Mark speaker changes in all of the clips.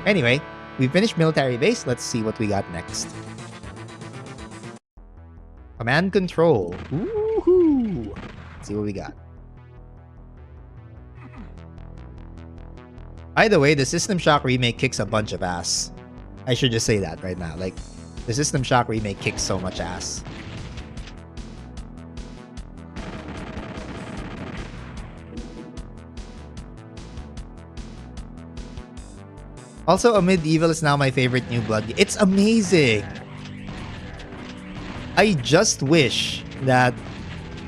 Speaker 1: Anyway, we finished military base. Let's see what we got next. Command control. Woohoo! Let's see what we got. By the way, the System Shock remake kicks a bunch of ass. I should just say that right now. Like, the System Shock remake kicks so much ass. Also, a Medieval is now my favorite new blood. It's amazing. I just wish that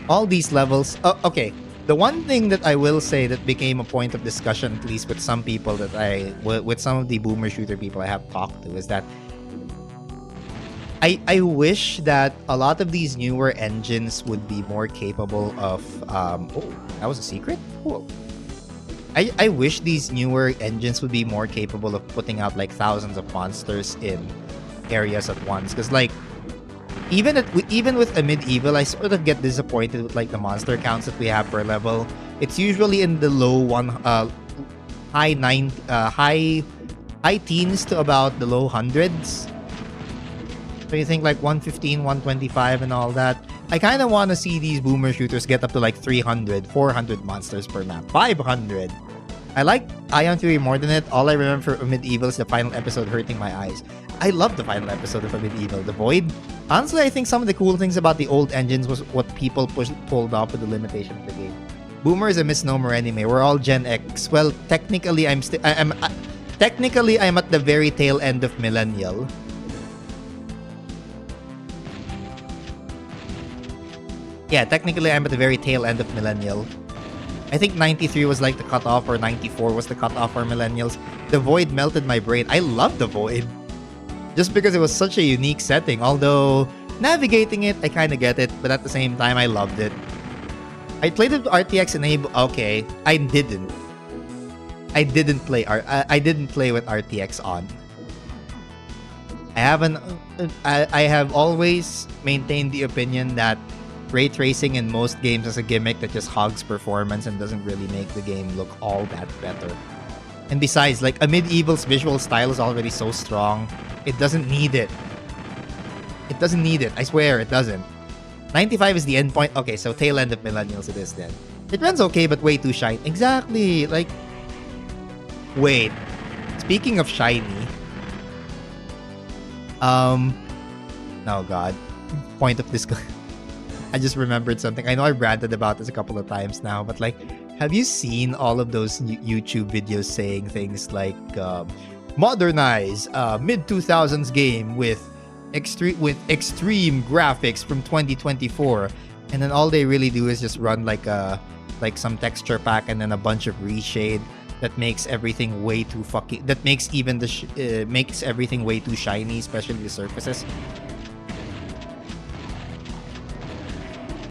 Speaker 1: all these levels... okay. The one thing that I will say that became a point of discussion, at least with some people that with some of the boomer shooter people I have talked to, is that I wish that a lot of these newer engines would be more capable of... oh, that was a secret? Cool. I wish these newer engines would be more capable of putting out like thousands of monsters in areas at once. Because like, even with a medieval, I sort of get disappointed with like the monster counts that we have per level. It's usually in the high teens to about the low hundreds. So you think like 115, 125 and all that. I kind of want to see these boomer shooters get up to like 300, 400 monsters per map, 500. I like Ion Theory more than it. All I remember from Medieval is the final episode hurting my eyes. I love the final episode of Medieval, The Void. Honestly, I think some of the cool things about the old engines was what people pulled off with the limitation of the game. Boomer is a misnomer anyway. We're all Gen X. Well, technically, I'm at the very tail end of millennial. Yeah, technically, I'm at the very tail end of millennial. I think 93 was like the cutoff, or 94 was the cutoff for millennials. The Void melted my brain. I love the Void. Just because it was such a unique setting. Although, navigating it, I kind of get it. But at the same time, I loved it. I played it with RTX enabled. Okay, I didn't. I didn't play with RTX on. I have always maintained the opinion that ray tracing in most games is a gimmick that just hogs performance and doesn't really make the game look all that better. And besides, like, a Medieval's visual style is already so strong, it doesn't need it. It doesn't need it. I swear, it doesn't. 95 is the end point. Okay, so tail end of millennials it is then. It runs okay, but way too shiny. Exactly. Like, wait. Speaking of shiny, oh god. Point of discussion. I just remembered something. I know I've ranted about this a couple of times now, but like, have you seen all of those YouTube videos saying things like, modernize mid-2000s game with extreme graphics from 2024, and then all they really do is just run like some texture pack and then a bunch of reshade that makes everything way too makes everything way too shiny, especially the surfaces.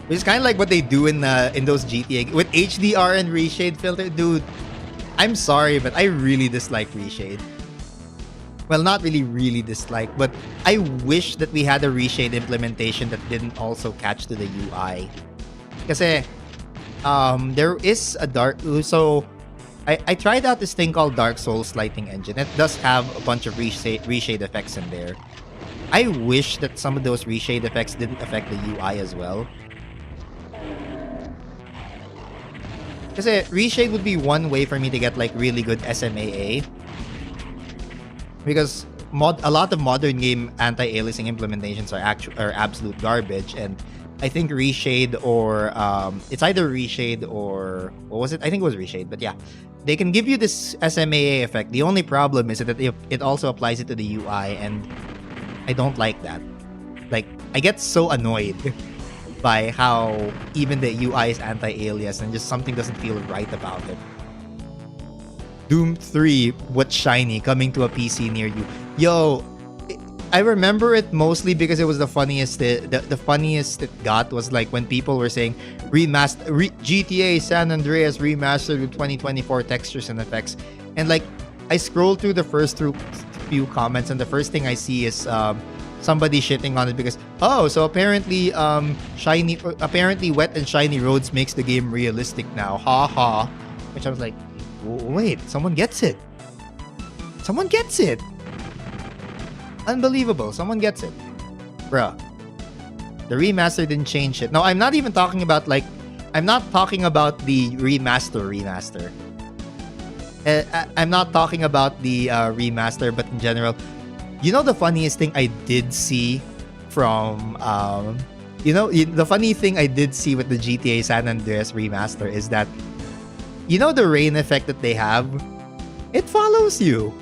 Speaker 1: It's kind of like what they do in those GTA with HDR and reshade filter. Dude, I'm sorry, but I really dislike reshade. Well, not really dislike, but I wish that we had a reshade implementation that didn't also catch to the UI. Kasi, there is a so I tried out this thing called Dark Souls Lighting Engine. It does have a bunch of reshade effects in there. I wish that some of those reshade effects didn't affect the UI as well. Kasi reshade would be one way for me to get like really good SMAA. Because a lot of modern game anti-aliasing implementations are absolute garbage, and I think reshade or it's either reshade or what was it? I think it was reshade, but yeah. They can give you this SMAA effect. The only problem is that it also applies it to the UI, and I don't like that. Like, I get so annoyed by how even the UI is anti-alias and just something doesn't feel right about it. Doom 3, what's shiny, coming to a PC near you. Yo, I remember it mostly because it was the funniest. The funniest it got was like when people were saying GTA San Andreas remastered with 2024 textures and effects, and like I scrolled through the first few comments, and the first thing I see is somebody shitting on it because so apparently wet and shiny roads makes the game realistic now. Ha ha. Which I was like, wait, someone gets it. Someone gets it. Unbelievable. Someone gets it. Bruh. The remaster didn't change it. No, I'm not even talking about like... I'm not talking about the remaster. I'm not talking about the remaster, but in general. You know the funniest thing I did see from... the funny thing I did see with the GTA San Andreas remaster is that... You know the rain effect that they have? It follows you.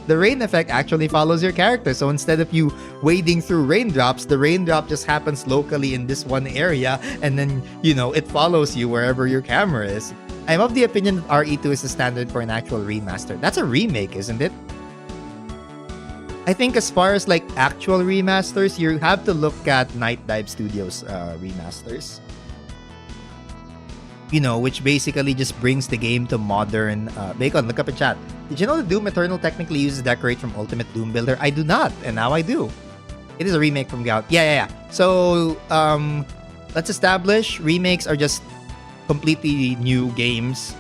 Speaker 1: The rain effect actually follows your character. So instead of you wading through raindrops, the raindrop just happens locally in this one area. And then, it follows you wherever your camera is. I'm of the opinion that RE2 is the standard for an actual remaster. That's a remake, isn't it? I think as far as like actual remasters, you have to look at Night Dive Studios remasters. Which basically just brings the game to modern... Bacon, look up in chat. Did you know that Doom Eternal technically uses Decorate from Ultimate Doom Builder? I do not, and now I do. It is a remake from Gout. Yeah. So, let's establish remakes are just completely new games.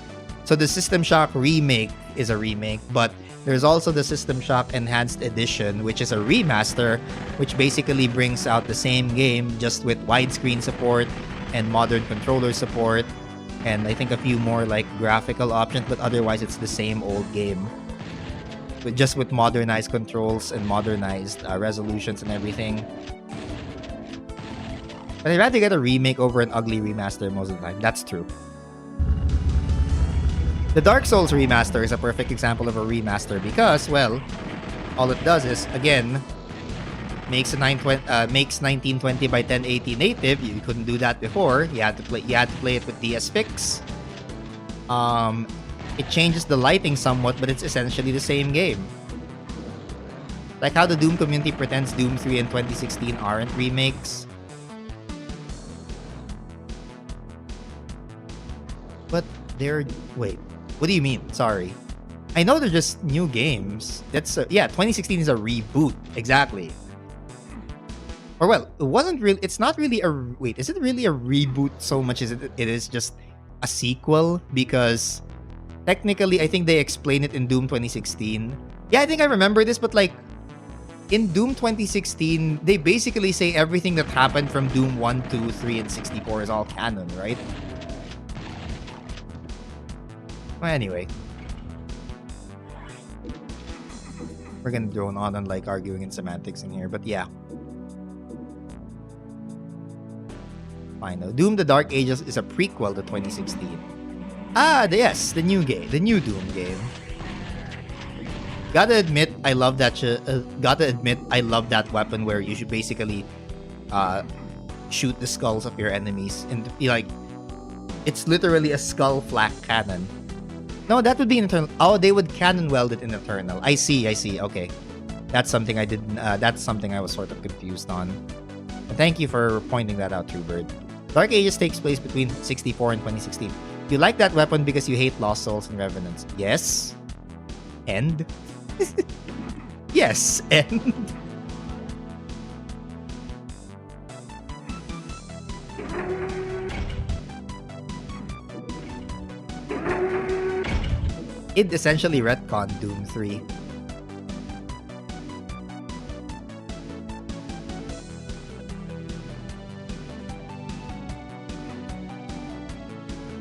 Speaker 1: So the System Shock remake is a remake, but there's also the System Shock Enhanced Edition, which is a remaster, which basically brings out the same game just with widescreen support and modern controller support. And I think a few more like graphical options, but otherwise it's the same old game. Just with modernized controls and modernized resolutions and everything. But I'd rather get a remake over an ugly remaster most of the time. That's true. The Dark Souls remaster is a perfect example of a remaster because, well, all it does is, again, makes 1920 by 1080 native. You couldn't do that before. You had to play it with DS Fix. It changes the lighting somewhat, but it's essentially the same game. Like how the Doom community pretends Doom 3 and 2016 aren't remakes. But they're... Wait, what do you mean? Sorry. I know they're just new games. That's... 2016 is a reboot. Exactly. Or well, it wasn't really... It's not really a... Wait, is it really a reboot so much as it is just a sequel? Because technically, I think they explain it in Doom 2016. Yeah, I think I remember this, but like... In Doom 2016, they basically say everything that happened from Doom 1, 2, 3, and 64 is all canon, right? Well, anyway. We're gonna drone on and like arguing in semantics in here, but yeah. Fine. Now, Doom: The Dark Ages is a prequel to 2016. Yes, the new game, the new Doom game. Gotta admit, I love that. I love that weapon where you should basically shoot the skulls of your enemies, and like it's literally a skull flak cannon. No, that would be in Eternal. Oh, they would cannon weld it in Eternal. I see. Okay, that's something I didn't. That's something I was sort of confused on. And thank you for pointing that out, Truebird. Dark Ages takes place between 64 and 2016. You like that weapon because you hate Lost Souls and Revenants. Yes. And? Yes, and? It essentially retconned Doom 3.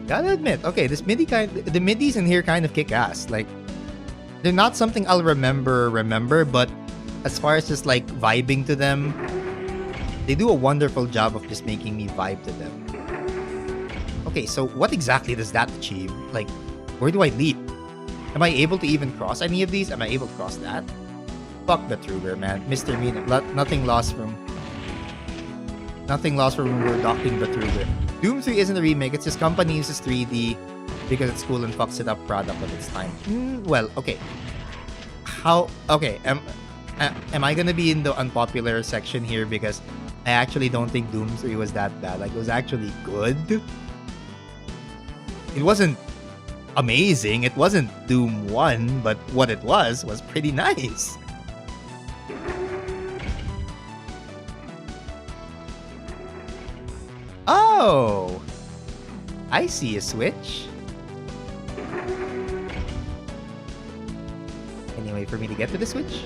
Speaker 1: Gotta admit, okay, the midis in here kind of kick ass. Like, they're not something I'll remember, but as far as just like vibing to them, they do a wonderful job of just making me vibe to them. Okay, so what exactly does that achieve? Like, where do I leap? Am I able to even cross any of these? Am I able to cross that? Fuck the Truger, man. Mr. Mean, nothing lost from docking the Truger. Doom 3 isn't a remake, it's just company uses 3D because it's cool and fucks it up product of its time. Well, okay. Am I gonna be in the unpopular section here because I actually don't think Doom 3 was that bad. Like, it was actually good. It wasn't amazing. It wasn't Doom 1, but what it was pretty nice. Oh, I see a switch. Any way for me to get to the Switch?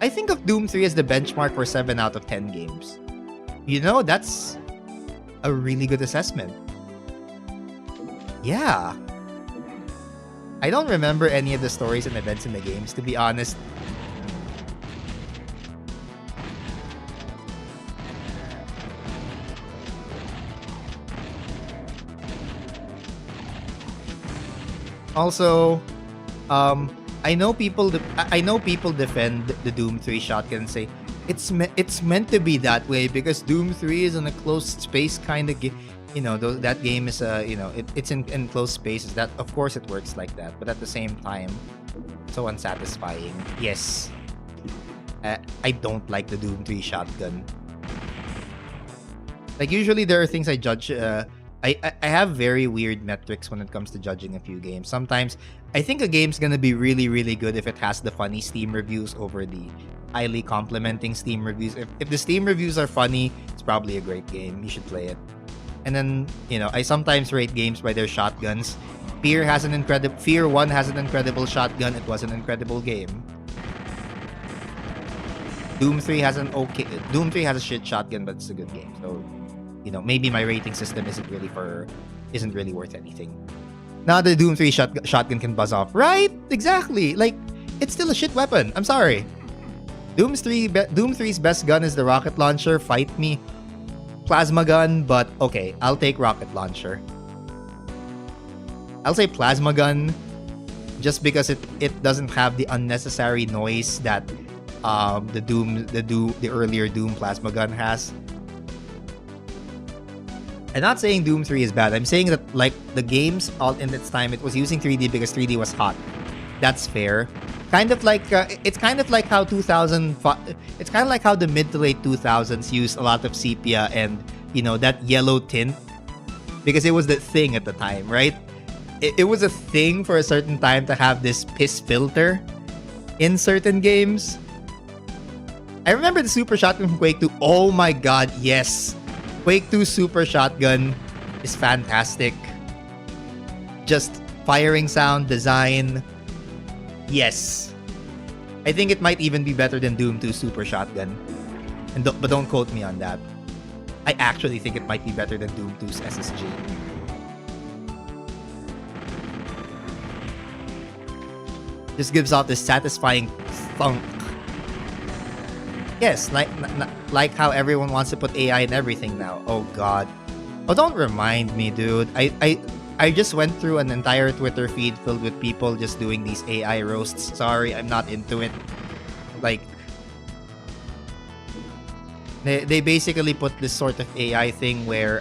Speaker 1: I think of Doom 3 as the benchmark for 7 out of 10 games. You know, that's a really good assessment. Yeah. I don't remember any of the stories and events in the games, to be honest. Also, I know people defend the Doom 3 shotgun and say it's meant to be that way because Doom 3 is in a closed space kind of game. You know, that game is it's in enclosed spaces. That of course it works like that, but at the same time, so unsatisfying. Yes, I don't like the Doom 3 shotgun. Like usually there are things I judge. I have very weird metrics when it comes to judging a few games. Sometimes I think a game's gonna be really, really good if it has the funny Steam reviews over the highly complimenting Steam reviews. If the Steam reviews are funny, it's probably a great game. You should play it. And then, you know, I sometimes rate games by their shotguns. Fear 1 has an incredible shotgun. It was an incredible game. Doom 3 has a shit shotgun, but it's a good game. So, you know, maybe my rating system isn't really worth anything. Now the Doom 3 shotgun can buzz off. Right? Exactly. Like, it's still a shit weapon. I'm sorry. Doom 3's best gun is the rocket launcher. Fight me. Plasma gun, but okay, I'll take rocket launcher. I'll say plasma gun just because it doesn't have the unnecessary noise that the earlier Doom plasma gun has. I'm not saying Doom 3 is bad. I'm saying that like the games all in its time, it was using 3D because 3D was hot. That's fair. Kind of like it's kind of like how it's kind of like how the mid to late 2000s used a lot of sepia and, you know, that yellow tint because it was the thing at the time, right? It was a thing for a certain time to have this piss filter in certain games. I remember the super shotgun from Quake 2. Oh my god, yes. Quake 2 super shotgun is fantastic. Just firing sound, design. Yes. I think it might even be better than Doom 2 Super Shotgun. But don't quote me on that. I actually think it might be better than Doom 2's SSG. Just gives off this satisfying thunk. Yes, like how everyone wants to put AI in everything now. Oh god. Oh, don't remind me, dude. I just went through an entire Twitter feed filled with people just doing these AI roasts. Sorry, I'm not into it. Like, they basically put this sort of AI thing where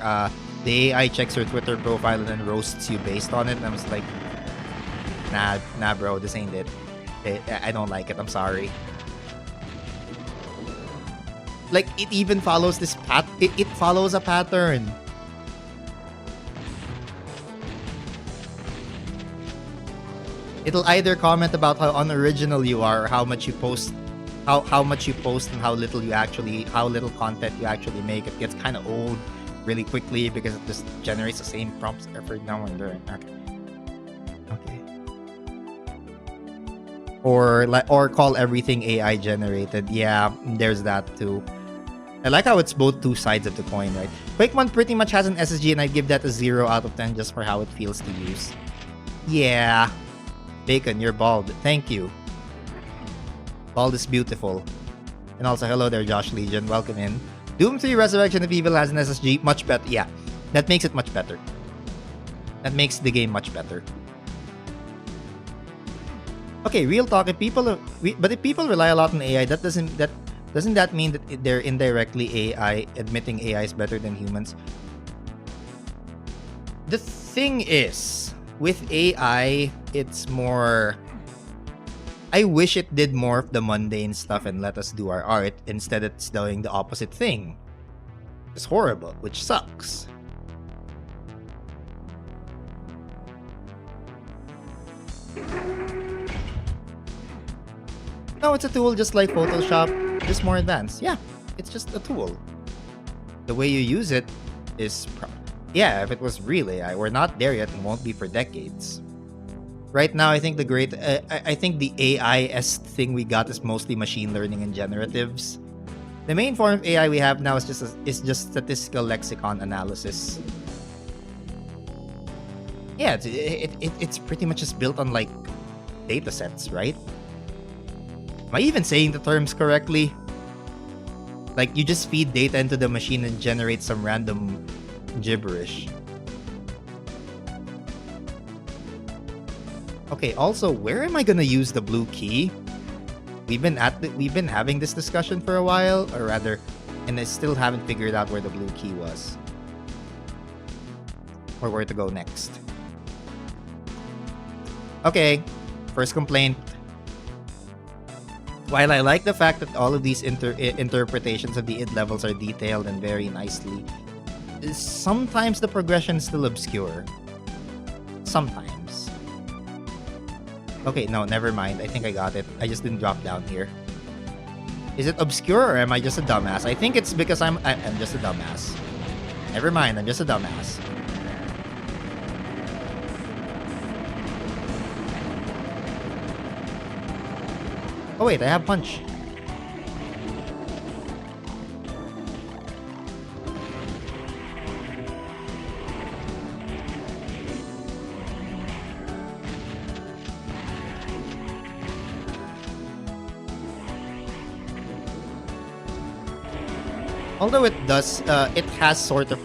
Speaker 1: the AI checks your Twitter profile and then roasts you based on it. And I was like, nah, bro, this ain't it. I don't like it. I'm sorry. Like, it even follows this it follows a pattern. It'll either comment about how unoriginal you are or how much you post, how much you post and how little content you actually make. It gets kind of old really quickly because it just generates the same prompts every now and then. Okay. Or call everything AI generated. Yeah, there's that too. I like how it's both two sides of the coin, right? Quake 1 pretty much has an SSG and I'd give that a 0 out of 10 just for how it feels to use. Yeah. Bacon, you're bald. Thank you. Bald is beautiful. And also, hello there, Josh Legion. Welcome in. Doom 3 Resurrection of Evil has an SSG. Much better. Yeah, that makes it much better. That makes the game much better. Okay, real talk. If people rely a lot on AI, doesn't that mean that they're indirectly AI admitting AI is better than humans? The thing is, with AI, it's more... I wish it did more of the mundane stuff and let us do our art. Instead, it's doing the opposite thing. It's horrible, which sucks. No, it's a tool just like Photoshop, just more advanced. Yeah, it's just a tool. The way you use it is... Yeah, if it was real AI, we're not there yet and won't be for decades. Right now, I think I think the AIS thing we got is mostly machine learning and generatives. The main form of AI we have now is just statistical lexicon analysis. Yeah, it's pretty much just built on like data sets, right? Am I even saying the terms correctly? Like you just feed data into the machine and generate some random gibberish. Okay, also, where am I gonna use the blue key? We've been having this discussion for a while, or rather, and I still haven't figured out where the blue key was. Or where to go next. Okay, first complaint. While I like the fact that all of these interpretations of the id levels are detailed and very nicely, sometimes the progression is still obscure. Sometimes. Okay, no, never mind. I think I got it. I just didn't drop down here. Is it obscure or am I just a dumbass? I think it's because I'm just a dumbass. Never mind, I'm just a dumbass. Oh wait, I have punch. Although it does, it has sort of,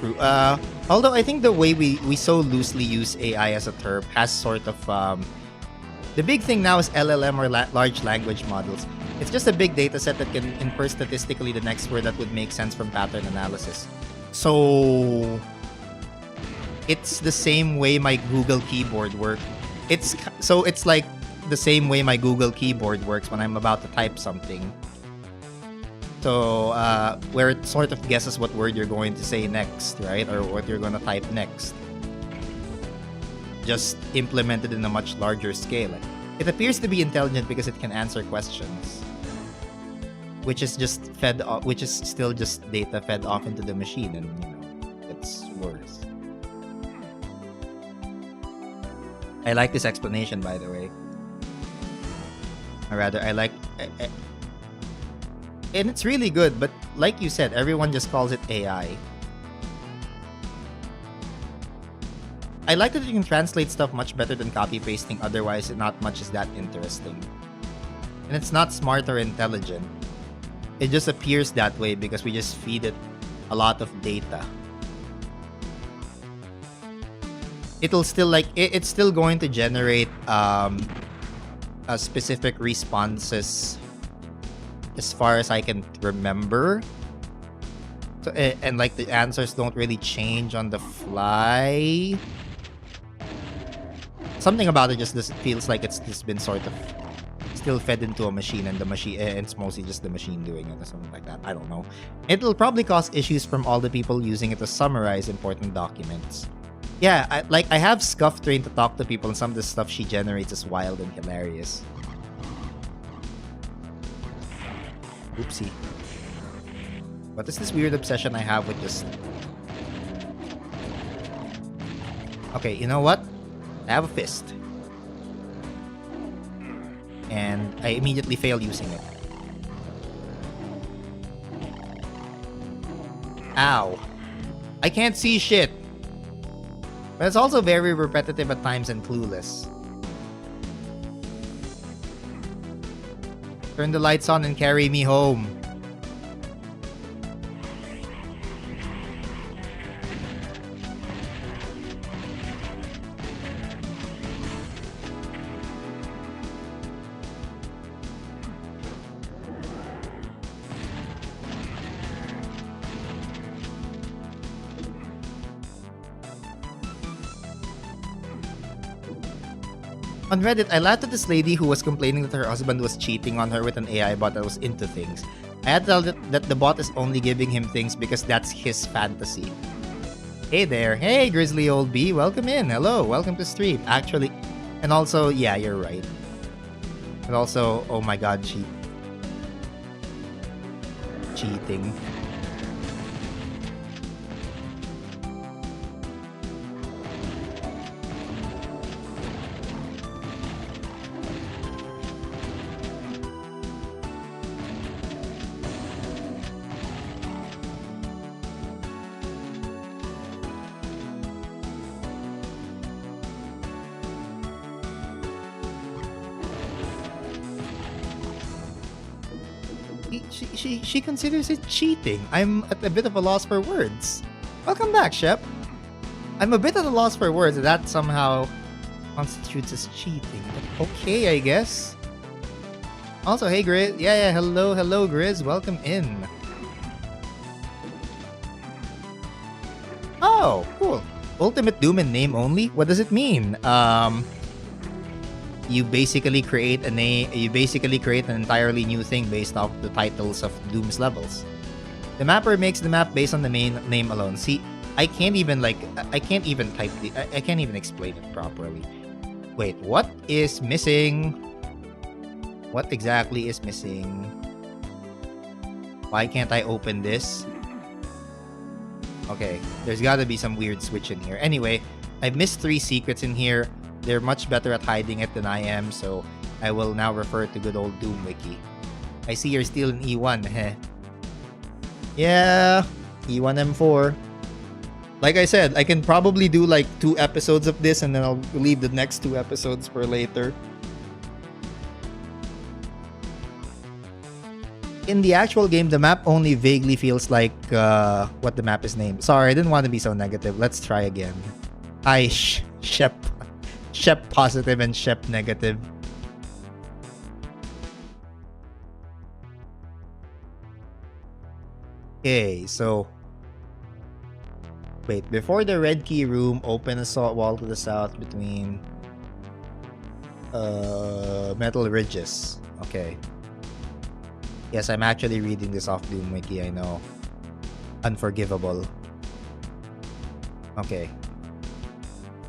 Speaker 1: although I think the way we so loosely use AI as a term has sort of, the big thing now is LLM or large language models. It's just a big data set that can infer statistically the next word that would make sense from pattern analysis. So it's the same way my Google keyboard works. It's like the same way my Google keyboard works when I'm about to type something. So where it sort of guesses what word you're going to say next, right? Or what you're going to type next. Just implemented in a much larger scale. It appears to be intelligent because it can answer questions, which is still just data fed off into the machine, and it's worse. I like this explanation, by the way. Or rather, and it's really good, but like you said, everyone just calls it AI. I like that you can translate stuff much better than copy-pasting, otherwise not much is that interesting. And it's not smart or intelligent. It just appears that way because we just feed it a lot of data. It'll still it's still going to generate specific responses as far as I can remember. So, and like the answers don't really change on the fly. Something about it just feels like it's just been sort of still fed into a machine, and it's mostly just the machine doing it or something like that. I don't know. It'll probably cause issues from all the people using it to summarize important documents. Yeah, I have Scuff trained to talk to people, and some of the stuff she generates is wild and hilarious. Oopsie. What is this weird obsession I have with just... Okay, you know what? I have a fist. And I immediately fail using it. Ow. I can't see shit. But it's also very repetitive at times and clueless. Turn the lights on and carry me home. On Reddit, I laughed at this lady who was complaining that her husband was cheating on her with an AI bot that was into things. I had to tell that the bot is only giving him things because that's his fantasy. Hey there. Hey, Grizzly Old B. Welcome in. Hello. Welcome to stream. Actually, and also, yeah, you're right. And also, oh my god, cheating. She considers it cheating. I'm at a bit of a loss for words. Welcome back, Shep. I'm a bit at a loss for words. That somehow constitutes as cheating. But okay, I guess. Also, hey Grizz. Yeah, hello, Grizz. Welcome in. Oh, cool. Ultimate Doom in name only? What does it mean? You basically create an entirely new thing based off the titles of Doom's levels. The mapper makes the map based on the main name alone. See, I can't even explain it properly. Wait, what is missing? What exactly is missing? Why can't I open this? Okay, there's gotta be some weird switch in here. Anyway, I've missed 3 secrets in here. They're much better at hiding it than I am, so I will now refer to good old Doom Wiki. I see you're still in E1, heh. Yeah, E1M4. Like I said, I can probably do like 2 episodes of this and then I'll leave the next 2 episodes for later. In the actual game, the map only vaguely feels like what the map is named. Sorry, I didn't want to be so negative. Let's try again. Hi, Shep positive and Shep negative. Okay, so wait, before the red key room, open a salt wall to the south between metal ridges. Okay. Yes, I'm actually reading this off Doom Wiki, I know. Unforgivable. Okay.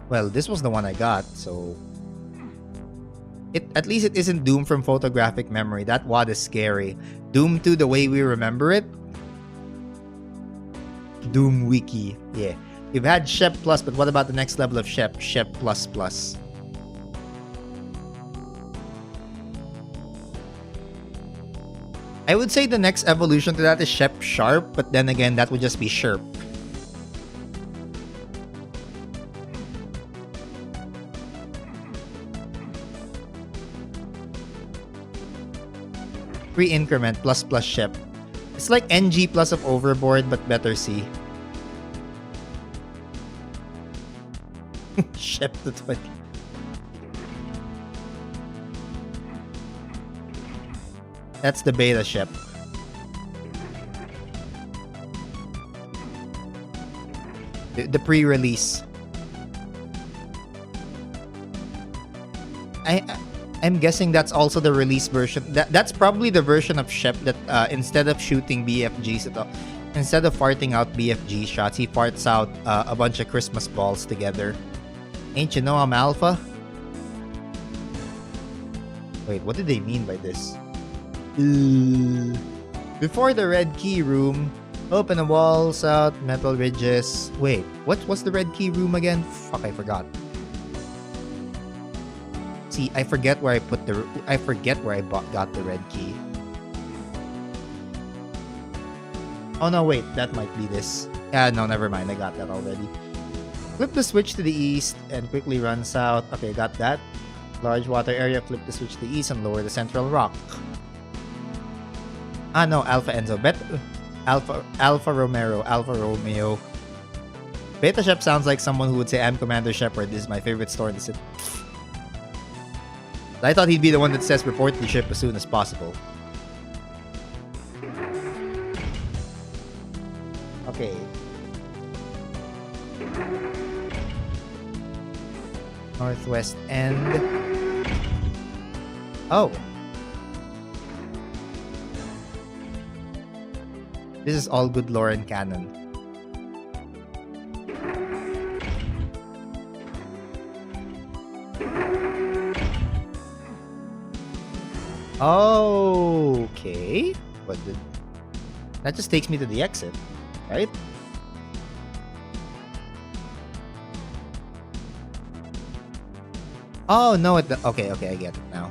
Speaker 1: Well, this was the one I got, so at least it isn't Doom from photographic memory. That WAD is scary. Doom 2 the way we remember it? Doom Wiki. Yeah. We've had Shep Plus, but what about the next level of Shep? Shep Plus Plus. I would say the next evolution to that is Shep Sharp, but then again, that would just be Sherp. Increment plus Shep. It's like NG plus of Overboard, but better C. Shep to 20. That's the beta Shep. The pre-release. I'm guessing that's also the release version. That's probably the version of Shep that instead of shooting BFGs, instead of farting out BFG shots, he farts out a bunch of Christmas balls together. Ain't you know I'm alpha? Wait, what did they mean by this? Before the red key room, open the walls out, metal ridges. Wait, what's the red key room again? Fuck, I forgot. See, I forget where I got the red key. Oh no, wait, that might be this. No, never mind. I got that already. Flip the switch to the east and quickly run south. Okay, got that. Large water area. Flip the switch to the east and lower the central rock. No, Alpha Enzo. Alpha Romeo. Beta Shep sounds like someone who would say, I'm Commander Shepard. This is my favorite store in the city. I thought he'd be the one that says report the ship as soon as possible. Okay. Northwest end. Oh. This is all good lore and canon. Okay. That just takes me to the exit, right? Oh no! Okay, I get it now.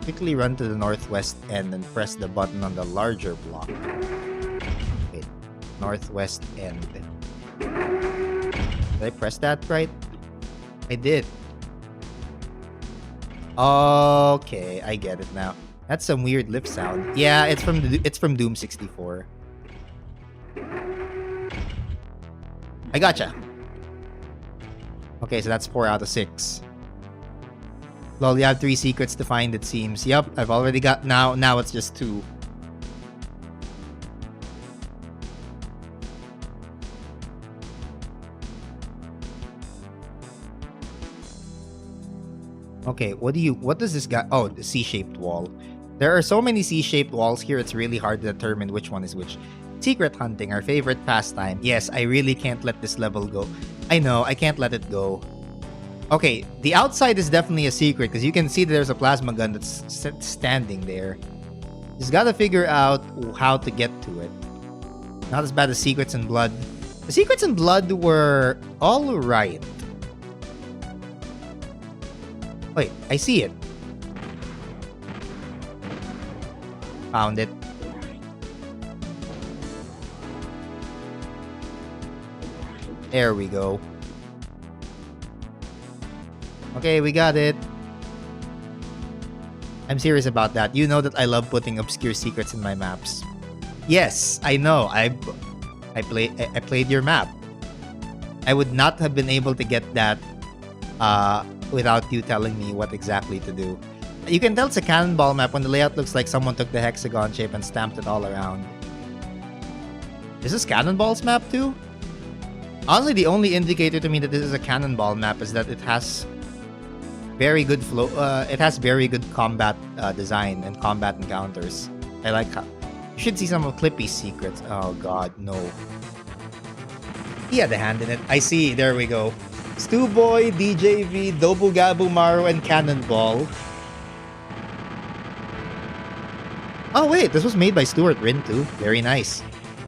Speaker 1: Quickly run to the northwest end and press the button on the larger block. Okay, northwest end. Did I press that right? I did. Okay, I get it now. That's some weird lip sound. Yeah, it's from Doom 64. I gotcha. Okay, so that's 4 out of 6. Lol, you have 3 secrets to find, it seems. Yep, I've already got now it's just 2. Okay, what does this guy? Oh, the C-shaped wall. There are so many C-shaped walls here, it's really hard to determine which one is which. Secret hunting, our favorite pastime. Yes, I really can't let this level go. I know, I can't let it go. Okay, the outside is definitely a secret because you can see that there's a plasma gun that's standing there. Just gotta figure out how to get to it. Not as bad as Secrets and Blood. The Secrets and Blood were alright. Wait, I see it. Found it. There we go. Okay, we got it. I'm serious about that. You know that I love putting obscure secrets in my maps. Yes, I know. I played your map. I would not have been able to get that without you telling me what exactly to do. You can tell it's a cannonball map when the layout looks like someone took the hexagon shape and stamped it all around. Is this Cannonball's map too? Honestly, the only indicator to me that this is a cannonball map is that it has very good flow. It has very good combat design and combat encounters. I like how you should see some of Clippy's secrets. Oh god, no. He had a hand in it. I see. There we go. Stu Boy, DJV, Dobugabu Maru, and Cannonball. Oh wait, this was made by Stuart Rin too. Very nice.